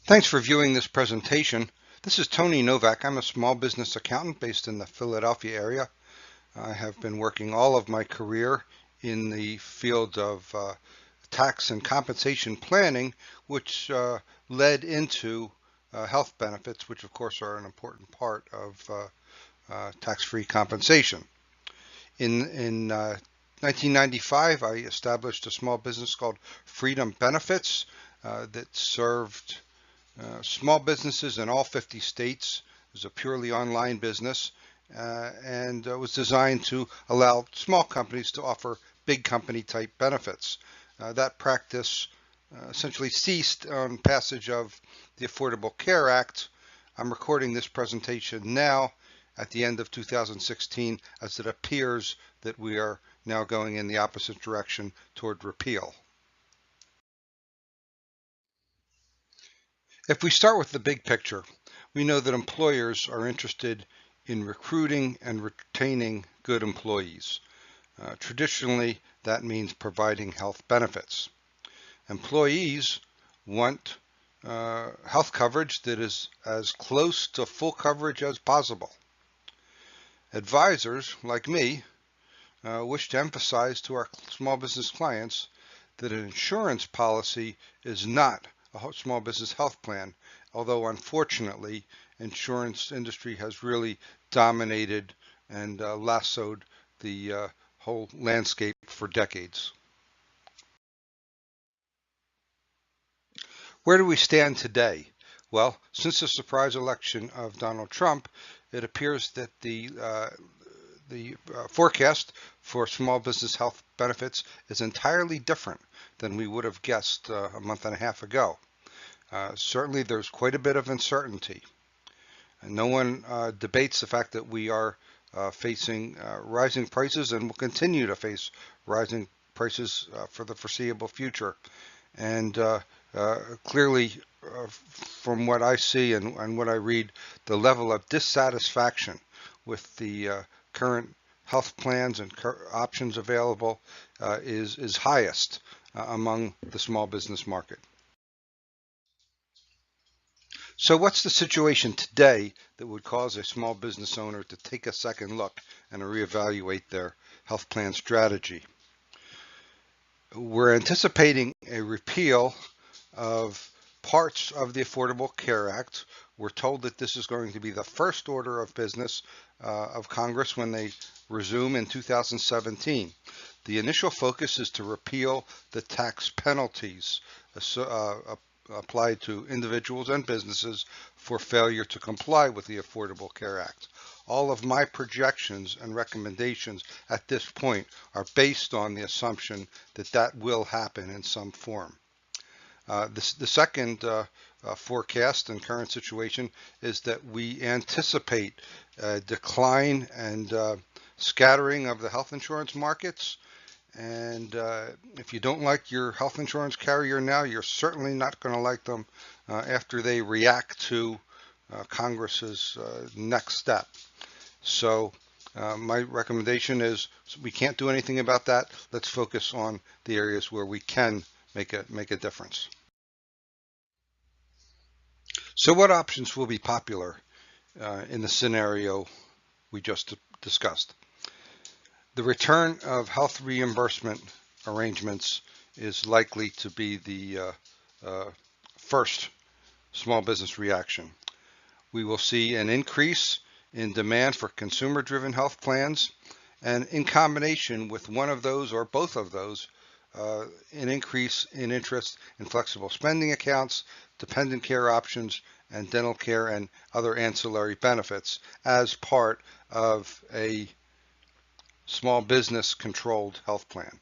Thanks for viewing this presentation. This is Tony Novak. I'm a small business accountant based in the Philadelphia area. I have been working all of my career in the field of tax and compensation planning, which led into health benefits, which of course are an important part of tax-free compensation. In 1995, I established a small business called Freedom Benefits that served small businesses in all 50 states. It was a purely online business and was designed to allow small companies to offer big company type benefits. That practice essentially ceased on passage of the Affordable Care Act. I'm recording this presentation now at the end of 2016 as it appears that we are now going in the opposite direction toward repeal. If we start with the big picture, we know that employers are interested in recruiting and retaining good employees. Traditionally, that means providing health benefits. Employees want health coverage that is as close to full coverage as possible. Advisors, like me, wish to emphasize to our small business clients that an insurance policy is not a small business health plan, although unfortunately insurance industry has really dominated and lassoed the whole landscape for decades. Where do we stand today? Well, since the surprise election of Donald Trump, it appears that the forecast for small business health benefits is entirely different than we would have guessed a month and a half ago. Certainly there's quite a bit of uncertainty. No one debates the fact that we are facing rising prices and will continue to face rising prices for the foreseeable future. And clearly, from what I see and what I read, the level of dissatisfaction with the current health plans and options available is highest among the small business market. So what's the situation today that would cause a small business owner to take a second look and reevaluate their health plan strategy? We're anticipating a repeal of parts of the Affordable Care Act. We're told that this is going to be the first order of business of Congress when they resume in 2017. The initial focus is to repeal the tax penalties applied to individuals and businesses for failure to comply with the Affordable Care Act. All of my projections and recommendations at this point are based on the assumption that that will happen in some form. The second forecast and current situation is that we anticipate a decline and scattering of the health insurance markets. And if you don't like your health insurance carrier now, you're certainly not going to like them after they react to Congress's next step. So my recommendation is we can't do anything about that. Let's focus on the areas where we can make a difference. So what options will be popular in the scenario we just discussed? The return of health reimbursement arrangements is likely to be the first small business reaction. We will see an increase in demand for consumer-driven health plans, and in combination with one of those or both of those, an increase in interest in flexible spending accounts, dependent care options, and dental care and other ancillary benefits as part of a small business controlled health plan.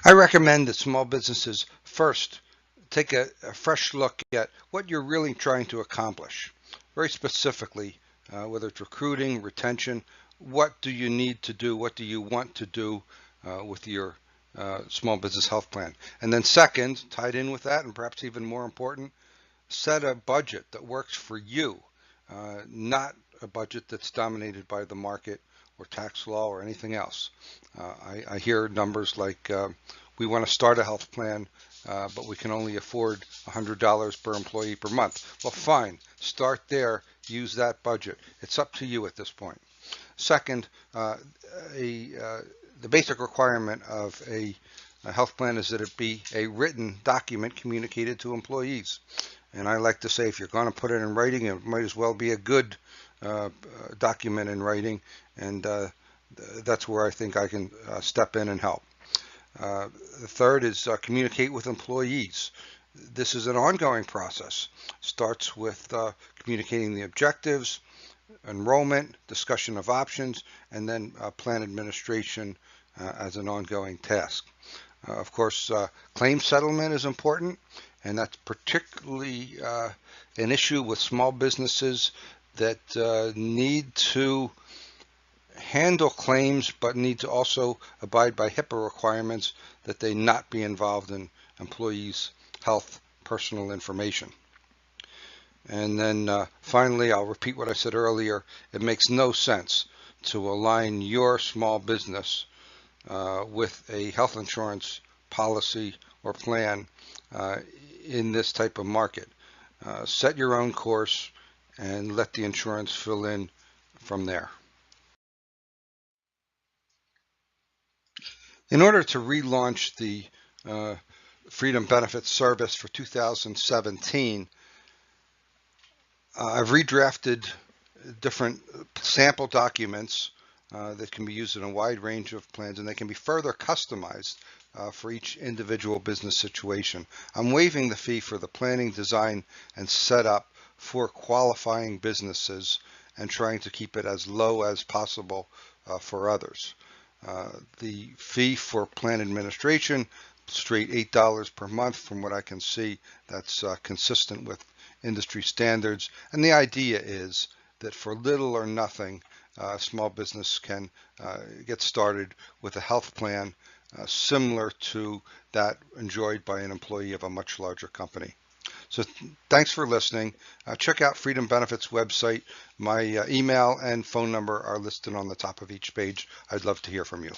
I recommend that small businesses first take a fresh look at what you're really trying to accomplish. Very specifically, whether it's recruiting, retention, what do you need to do, what do you want to do with your small business health plan. And then second, tied in with that, and perhaps even more important, set a budget that works for you, not a budget that's dominated by the market or tax law or anything else. I hear numbers like we want to start a health plan but we can only afford $100 per employee per month. Well, fine. Start there. Use that budget. It's up to you at this point. Second, the basic requirement of a health plan is that it be a written document communicated to employees. And I like to say, if you're going to put it in writing, it might as well be a good document in writing, and that's where I think I can step in and help. The third is communicate with employees. This is an ongoing process. Starts with communicating the objectives, enrollment, discussion of options, and then plan administration as an ongoing task. Of course, claim settlement is important, and that's particularly an issue with small businesses that need to handle claims but need to also abide by HIPAA requirements that they not be involved in employees' health personal information. And then finally, I'll repeat what I said earlier. It makes no sense to align your small business with a health insurance policy or plan in this type of market. Set your own course and let the insurance fill in from there. In order to relaunch the Freedom Benefits Service for 2017, I've redrafted different sample documents that can be used in a wide range of plans, and they can be further customized for each individual business situation. I'm waiving the fee for the planning, design, and setup for qualifying businesses and trying to keep it as low as possible for others. The fee for plan administration, straight $8 per month. From what I can see, that's consistent with industry standards. And the idea is that for little or nothing, small business can get started with a health plan similar to that enjoyed by an employee of a much larger company. So thanks for listening. Check out Freedom Benefits website. My email and phone number are listed on the top of each page. I'd love to hear from you.